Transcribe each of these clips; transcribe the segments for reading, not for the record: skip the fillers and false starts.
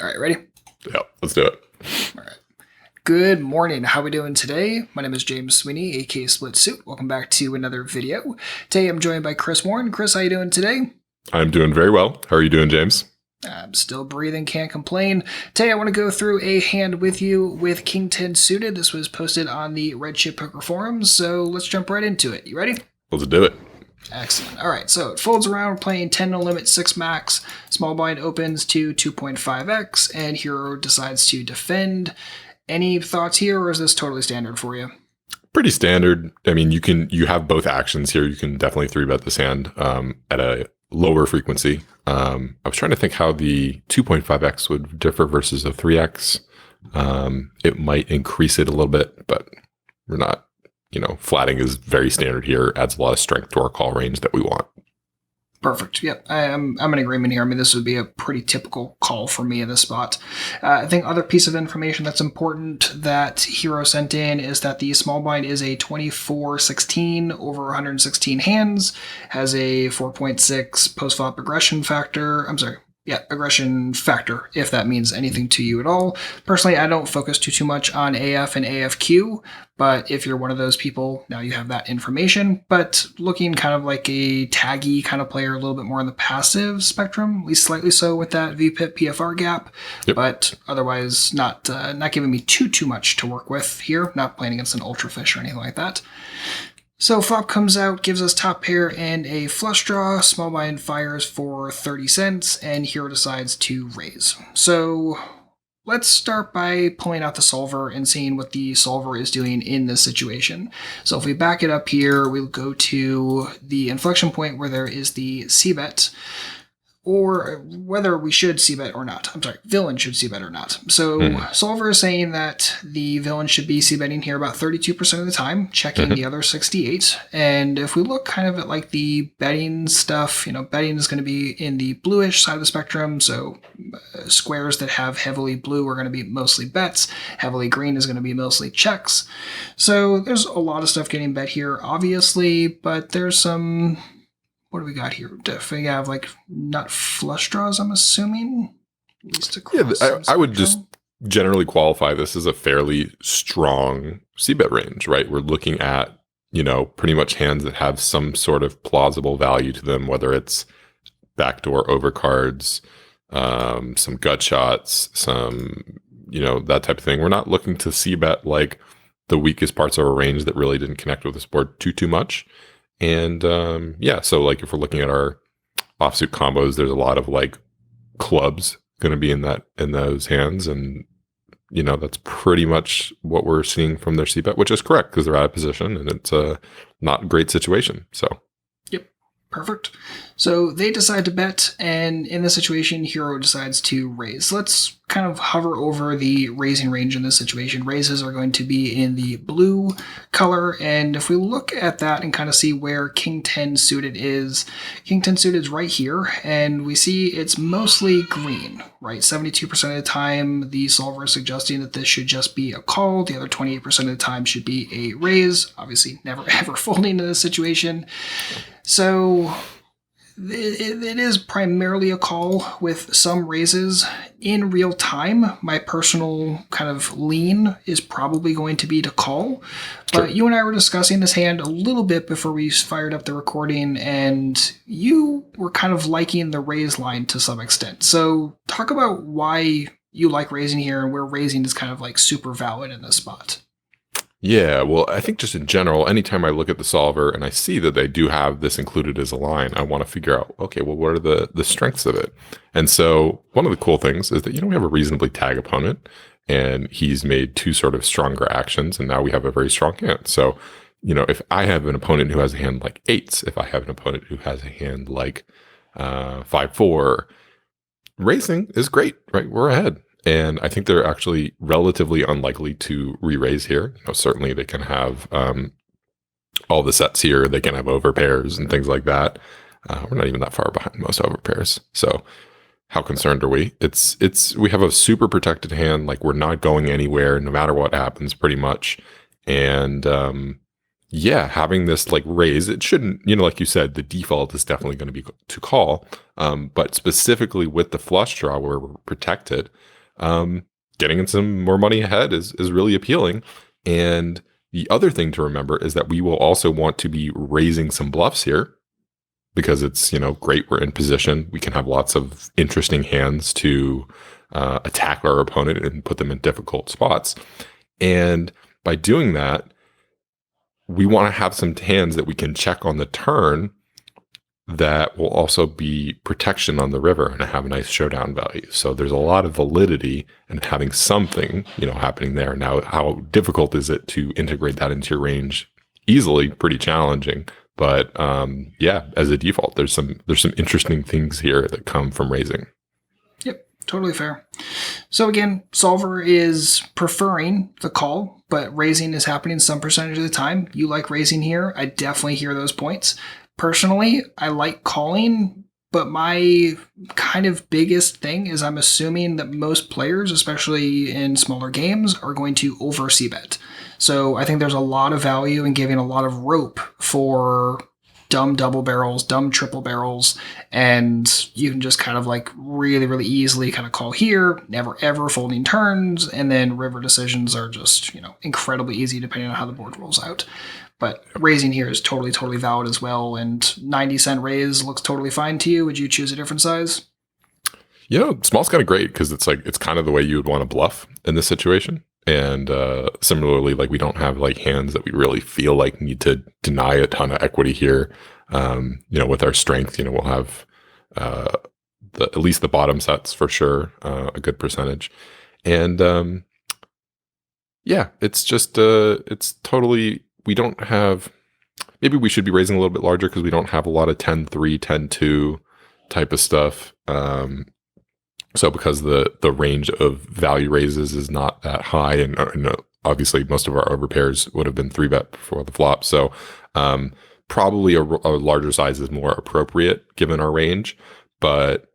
All right, ready? Yeah, let's do it. All right. Good morning. How are we doing today? My name is James Sweeney, aka Split Suit. Welcome back to another video. Today I'm joined by Chris Warren. Chris, how you doing today? I'm doing very well. How are you doing, James? I'm still breathing, can't complain. Today I want to go through a hand with you with King 10 suited. This was posted on the Red Chip Poker forums, so let's jump right into it. You ready? Let's do it. Excellent. All right, so it folds around, playing 10 no limit, 6 max. Small blind opens to 2.5x, and hero decides to defend. Any thoughts here, or is this totally standard for you? Pretty standard. I mean, you have both actions here. You can definitely 3-bet this hand at a lower frequency. I was trying to think how the 2.5x would differ versus a 3x. It might increase it a little bit, but we're not. Flatting is very standard here. Adds a lot of strength to our call range that we want. Perfect. Yep, I'm in agreement here. I mean, this would be a pretty typical call for me in this spot. I think other piece of information that's important that Hero sent in is that the small blind is a 24-16 over 116 hands, has a 4.6 post-flop aggression factor. Aggression factor, if that means anything to you at all. Personally, I don't focus too much on AF and AFQ, but if you're one of those people, now you have that information. But looking kind of like a taggy kind of player, a little bit more on the passive spectrum, at least slightly so with that VPIP PFR gap, Yep. But otherwise not giving me too much to work with here, not playing against an ultrafish or anything like that. So flop comes out, gives us top pair and a flush draw. Small blind fires for 30 cents, and hero decides to raise. So let's start by pulling out the solver and seeing what the solver is doing in this situation. So if we back it up here, we'll go to the inflection point where there is the c-bet, or whether we should c-bet or not. I'm sorry, villain should c-bet or not. So Solver is saying that the villain should be c-betting here about 32% of the time, checking the other 68. And if we look kind of at like the betting stuff, betting is going to be in the bluish side of the spectrum. So squares that have heavily blue are going to be mostly bets. Heavily green is going to be mostly checks. So there's a lot of stuff getting bet here, obviously, but there's some... What do we got here? Definitely have like nut flush draws, I'm assuming. At least I would just generally qualify this as a fairly strong c-bet range, right? We're looking at, pretty much hands that have some sort of plausible value to them, whether it's backdoor overcards, some gut shots, some, that type of thing. We're not looking to c-bet like the weakest parts of a range that really didn't connect with this board too much. And so like if we're looking at our offsuit combos, there's a lot of like clubs going to be in those hands, and that's pretty much what we're seeing from their c-bet, which is correct because they're out of position and it's a not great situation. So yep, perfect. So they decide to bet, and in this situation, hero decides to raise. Let's kind of hover over the raising range in this situation. Raises are going to be in the blue color, and if we look at that and kind of see where King 10 suited is, King 10 suited is right here, and we see it's mostly green, right? 72% of the time, the solver is suggesting that this should just be a call. The other 28% of the time should be a raise. Obviously, never ever folding in this situation. So it is primarily a call with some raises. In real time, my personal kind of lean is probably going to be to call. Sure. But you and I were discussing this hand a little bit before we fired up the recording, and you were kind of liking the raise line to some extent. So talk about why you like raising here and where raising is kind of like super valid in this spot. yeah, well, I think just in general, anytime I look at the solver and I see that they do have this included as a line, I want to figure out, okay, well, what are the strengths of it? And so one of the cool things is that, we have a reasonably tag opponent, and he's made two sort of stronger actions, and now we have a very strong hand. So, if I have an opponent who has a hand like eights, if I have an opponent who has a hand like 5-4, raising is great, right? We're ahead. And I think they're actually relatively unlikely to re-raise here. Certainly they can have all the sets here. They can have overpairs and things like that. We're not even that far behind most overpairs. So how concerned are we? We have a super protected hand. Like, we're not going anywhere no matter what happens pretty much. And Yeah, having this like raise, it shouldn't, like you said, the default is definitely going to be to call. But specifically with the flush draw where we're protected, um, getting in some more money ahead is really appealing. And the other thing to remember is that we will also want to be raising some bluffs here because it's, great. We're in position. We can have lots of interesting hands to attack our opponent and put them in difficult spots. And by doing that, we want to have some hands that we can check on the turn that will also be protection on the river and have a nice showdown value. So there's a lot of validity in having something, happening there. Now, how difficult is it to integrate that into your range? Easily, pretty challenging. But yeah, as a default, there's some interesting things here that come from raising. Yep, totally fair. So again, solver is preferring the call, but raising is happening some percentage of the time. You like raising here. I definitely hear those points. Personally, I like calling, but my kind of biggest thing is I'm assuming that most players, especially in smaller games, are going to over c-bet. So I think there's a lot of value in giving a lot of rope for dumb double barrels, dumb triple barrels, and you can just kind of like really, really easily kind of call here, never ever folding turns, and then river decisions are just, incredibly easy depending on how the board rolls out. But raising here is totally, totally valid as well, and 90-cent raise looks totally fine to you. Would you choose a different size? Small's kind of great because it's kind of the way you would want to bluff in this situation. And similarly, like we don't have like hands that we really feel like need to deny a ton of equity here. With our strength, we'll have at least the bottom sets for sure, a good percentage. And yeah, it's just it's totally, we don't have, maybe we should be raising a little bit larger because we don't have a lot of 10-3, 10-2 type of stuff. So because the range of value raises is not that high, and obviously most of our overpairs would have been 3-bet before the flop. So probably a larger size is more appropriate given our range. But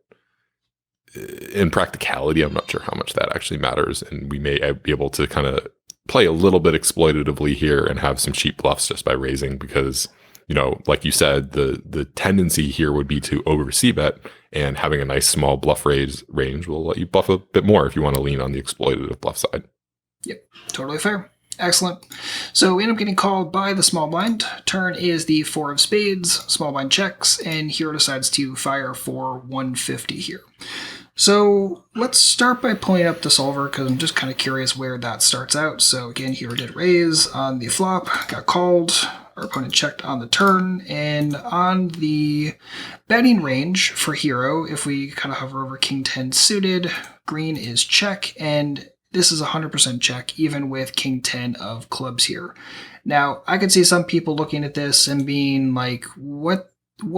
in practicality, I'm not sure how much that actually matters. And we may be able to kind of play a little bit exploitatively here and have some cheap bluffs just by raising because, like you said, the tendency here would be to over c-bet, and having a nice small bluff range will let you bluff a bit more if you want to lean on the exploitative bluff side. Yep, totally fair. Excellent. So we end up getting called by the small blind. Turn is the 4 of spades. Small blind checks, and hero decides to fire for 150 here. So let's start by pulling up the solver because I'm just kind of curious where that starts out. So again, hero did raise on the flop, got called. Our opponent checked on the turn, and on the betting range for hero, if we kind of hover over king 10 suited, green is check, and this is 100% check, even with king 10 of clubs here. Now, I could see some people looking at this and being like, what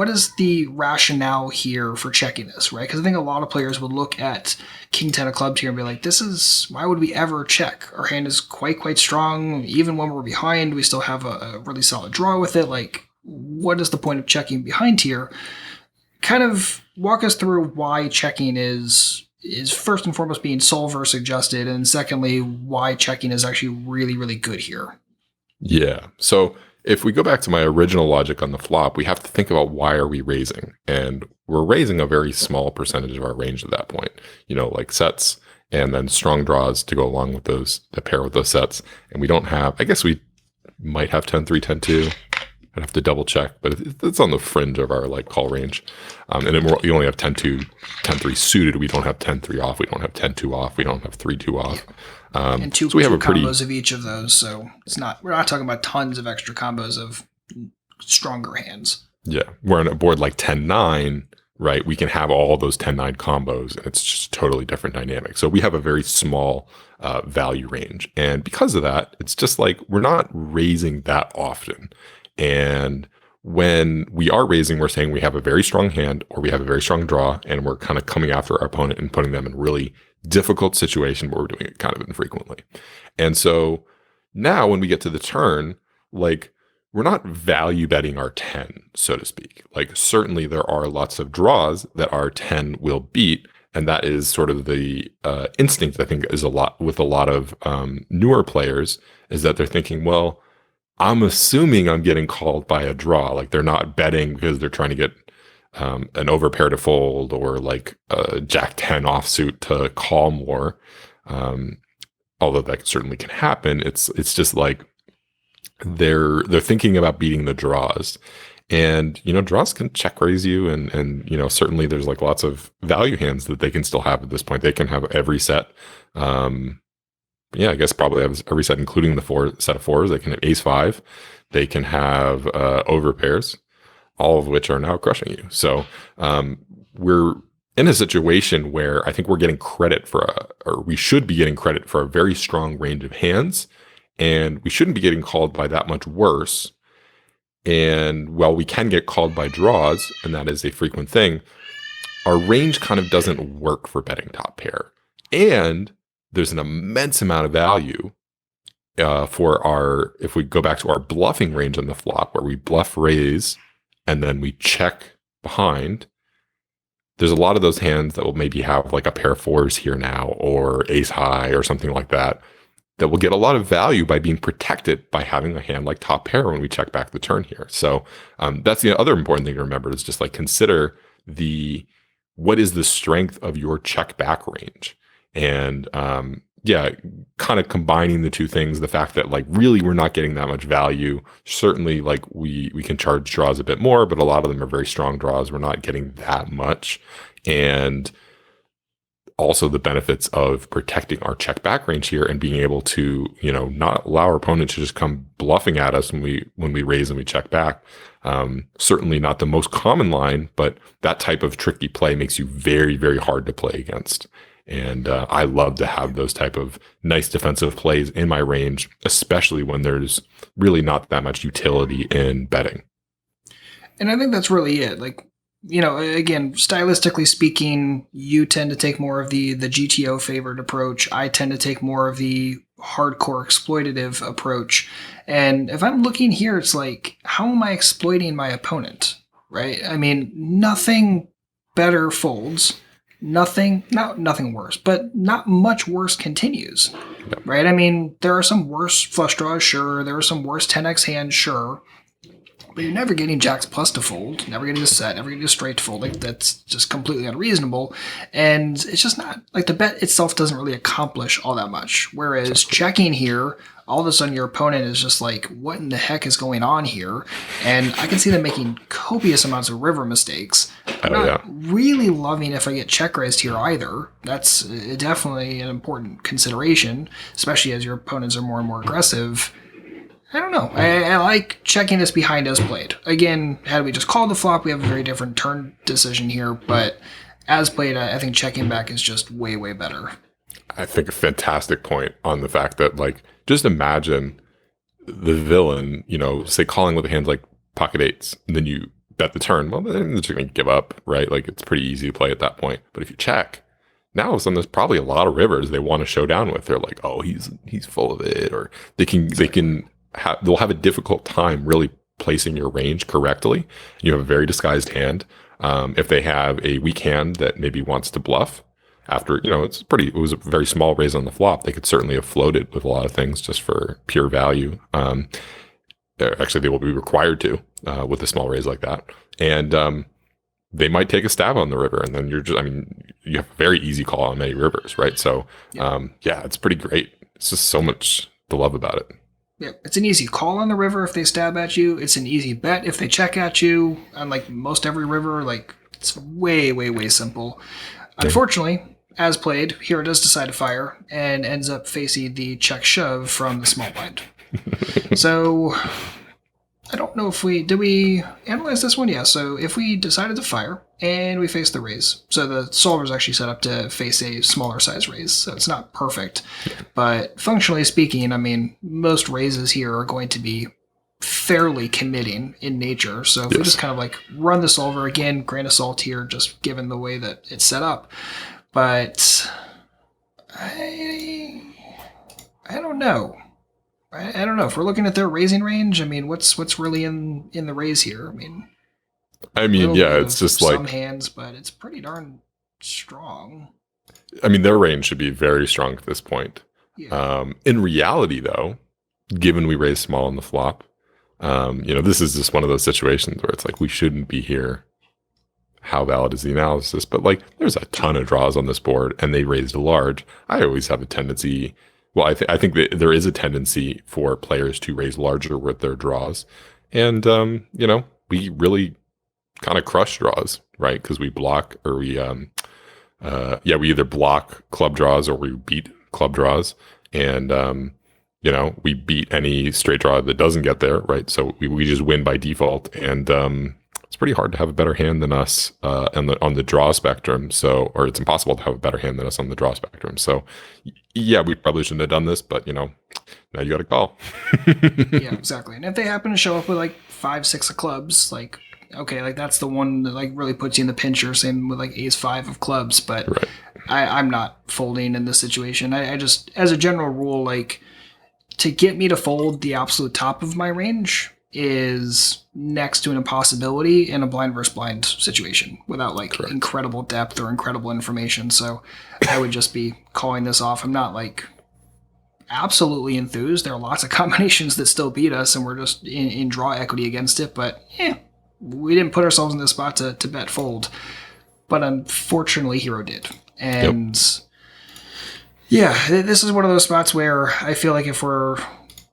is the rationale here for checking this, right? Because I think a lot of players would look at king 10 of clubs here and be like, why would we ever check? Our hand is quite strong. Even when we're behind, we still have a really solid draw with it. Like, what is the point of checking behind here? Kind of walk us through why checking is first and foremost being solver suggested, and secondly, why checking is actually really, really good here. Yeah. So if we go back to my original logic on the flop, we have to think about why are we raising? And we're raising a very small percentage of our range at that point, like sets and then strong draws to go along with those, that pair with those sets. And we don't have, I guess we might have 10-3, 10-2. I'd have to double check, but it's on the fringe of our like call range. And then you only have 10-2, 10-3 suited. We don't have 10-3 off. We don't have 10-2 off. We don't have 3-2 off. And two, so we have two combos of each of those. So we're not talking about tons of extra combos of stronger hands. Yeah. Where on a board like 10-9, right, we can have all those 10-9 combos, and it's just totally different dynamic. So we have a very small value range. And because of that, it's just like we're not raising that often. And when we are raising, we're saying we have a very strong hand or we have a very strong draw, and we're kind of coming after our opponent and putting them in really difficult situation where we're doing it kind of infrequently. And so now when we get to the turn, like we're not value betting our 10, so to speak. Like certainly there are lots of draws that our 10 will beat. And that is sort of the instinct, I think, is a lot with a lot of newer players, is that they're thinking, well, I'm assuming I'm getting called by a draw. Like they're not betting because they're trying to get an overpair to fold or like a Jack 10 offsuit to call more. Um, Although that certainly can happen. It's just like they're thinking about beating the draws. And, draws can check raise you. And, certainly there's like lots of value hands that they can still have at this point. They can have every set. I guess probably have every set, including the set of fours. They can have ace five. They can have overpairs, all of which are now crushing you. So we're in a situation where I think we're getting credit or we should be getting credit for a very strong range of hands. And we shouldn't be getting called by that much worse. And while we can get called by draws, and that is a frequent thing, our range kind of doesn't work for betting top pair. And there's an immense amount of value if we go back to our bluffing range on the flop, where we bluff raise and then we check behind. There's a lot of those hands that will maybe have like a pair of fours here now, or ace high or something like that will get a lot of value by being protected by having a hand like top pair when we check back the turn here. So that's the other important thing to remember, is just like consider what is the strength of your check back range. And kind of combining the two things, the fact that like really we're not getting that much value. Certainly like we can charge draws a bit more, but a lot of them are very strong draws. We're not getting that much. And also the benefits of protecting our check back range here and being able to, not allow our opponent to just come bluffing at us when we raise and we check back. Certainly not the most common line, but that type of tricky play makes you very, very hard to play against. And I love to have those type of nice defensive plays in my range, especially when there's really not that much utility in betting. And I think that's really it. Like, again, stylistically speaking, you tend to take more of the GTO favored approach. I tend to take more of the hardcore exploitative approach. And if I'm looking here, it's like, how am I exploiting my opponent, right? I mean, nothing better folds. Nothing worse, but not much worse continues, right? I mean, there are some worse flush draws, sure. There are some worse 10x hands, sure. But you're never getting jacks plus to fold, never getting a set, never getting a straight to fold. Like, that's just completely unreasonable. And it's just not, like, the bet itself doesn't really accomplish all that much. Whereas checking here, all of a sudden your opponent is just like, what in the heck is going on here? And I can see them making copious amounts of river mistakes. I'm not really loving if I get check raised here either. That's definitely an important consideration, especially as your opponents are more and more aggressive. I don't know. I like checking this behind as played. Again, had we just called the flop, we have a very different turn decision here, but as played, I think checking back is just way, way better. I think a fantastic point on the fact that, like, just imagine the villain, say calling with a hand like pocket eights, and then you bet the turn. Well, then they're just going to give up, right? Like, it's pretty easy to play at that point. But if you check, now all of a sudden there's probably a lot of rivers they want to show down with. They're like, oh, he's full of it, or they'll have a difficult time really placing your range correctly. You have a very disguised hand. If they have a weak hand that maybe wants to bluff after, it was a very small raise on the flop, they could certainly have floated with a lot of things just for pure value. Actually, they will be required to with a small raise like that. And they might take a stab on the river, and then you have a very easy call on many rivers, right? So, it's pretty great. It's just so much to love about it. Yeah, it's an easy call on the river if they stab at you. It's an easy bet if they check at you. Unlike most every river, like, it's way, way, way simple. Unfortunately, as played, here it does decide to fire and ends up facing the check shove from the small blind. So I don't know if did we analyze this one? Yeah, so if we decided to fire and we face the raise, so the solver is actually set up to face a smaller size raise, so it's not perfect. But functionally speaking, I mean, most raises here are going to be fairly committing in nature. So if we just kind of like run the solver, again, grain of salt here, just given the way that it's set up. But I don't know. I don't know. If we're looking at their raising range, I mean, what's really in the raise here? I mean, yeah, it's just like some hands, but it's pretty darn strong. I mean, their range should be very strong at this point. Yeah. In reality, though, given we raise small on the flop, This is just one of those situations where it's like, we shouldn't be here. How valid is the analysis? But like, there's a ton of draws on this board and they raised large. I always have a tendency. Well, I think that there is a tendency for players to raise larger with their draws. And, we really kind of crush draws, right? Because we block or we either block club draws or we beat club draws. And, we beat any straight draw that doesn't get there, right? So we just win by default. And it's pretty hard to have a better hand than us on the draw spectrum. So, or it's impossible to have a better hand than us on the draw spectrum. So, yeah, we probably shouldn't have done this, but now you got to call. Yeah, exactly. And if they happen to show up with like 5, 6 of clubs, like, okay, like that's the one that like really puts you in the pincher. Same with like ace 5 of clubs, but Right. I'm not folding in this situation. I just, as a general rule, like to get me to fold the absolute top of my range is next to an impossibility in a blind versus blind situation without like Correct. incredible depth or incredible information. So I would just be calling this off. I'm not like absolutely enthused. There are lots of combinations that still beat us and we're just in draw equity against it, but we didn't put ourselves in this spot to bet fold. But unfortunately, Hero did. And this is one of those spots where I feel like if we're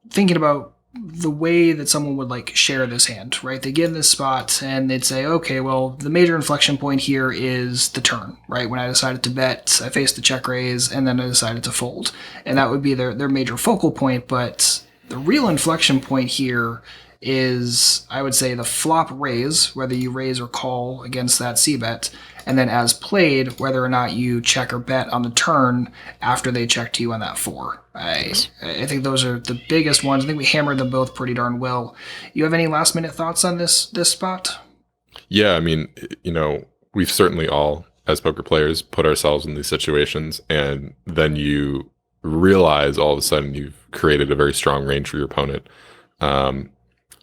thinking about the way that someone would like share this hand, right? They get in this spot and they'd say, okay, well, the major inflection point here is the turn, right? When I decided to bet, I faced the check raise and then I decided to fold. And that would be their major focal point. But the real inflection point here is, I would say, the flop raise, whether you raise or call against that c-bet, and then as played, whether or not you check or bet on the turn after they check to you on that 4. I think those are the biggest ones. I think we hammered them both pretty darn well. You have any last minute thoughts on this spot? Yeah, I mean, we've certainly all, as poker players, put ourselves in these situations, and then you realize all of a sudden you've created a very strong range for your opponent.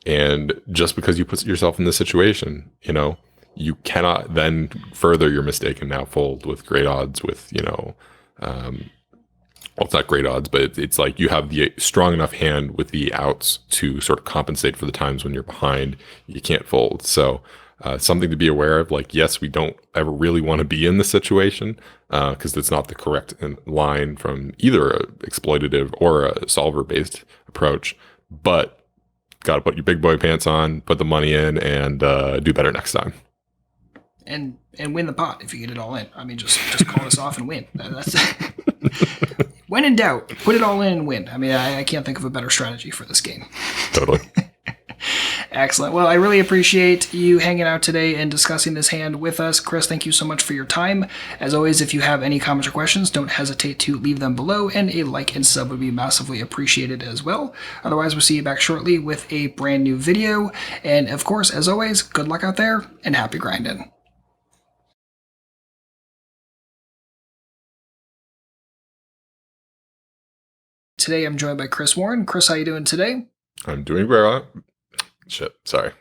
And just because you put yourself in this situation, you cannot then further your mistake and now fold with great odds with, well, it's not great odds, but it's like you have the strong enough hand with the outs to sort of compensate for the times when you're behind. You can't fold. So something to be aware of. Like, yes, we don't ever really want to be in this situation because it's not the correct line from either a exploitative or a solver-based approach. But got to put your big boy pants on, put the money in, and do better next time. And win the pot if you get it all in. I mean, just call this off and win. That's when in doubt, put it all in and win. I mean, I can't think of a better strategy for this game. Totally. Excellent. Well, I really appreciate you hanging out today and discussing this hand with us. Chris, thank you so much for your time. As always, if you have any comments or questions, don't hesitate to leave them below, and a like and sub would be massively appreciated as well. Otherwise, we'll see you back shortly with a brand new video. And of course, as always, good luck out there and happy grinding. Today, I'm joined by Chris Warren. Chris, how you doing today? I'm doing very well. Shit, sorry.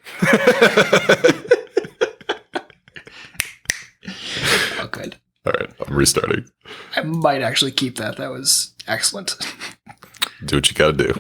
Oh, good. All right, I'm restarting. I might actually keep that. That was excellent. Do what you gotta do.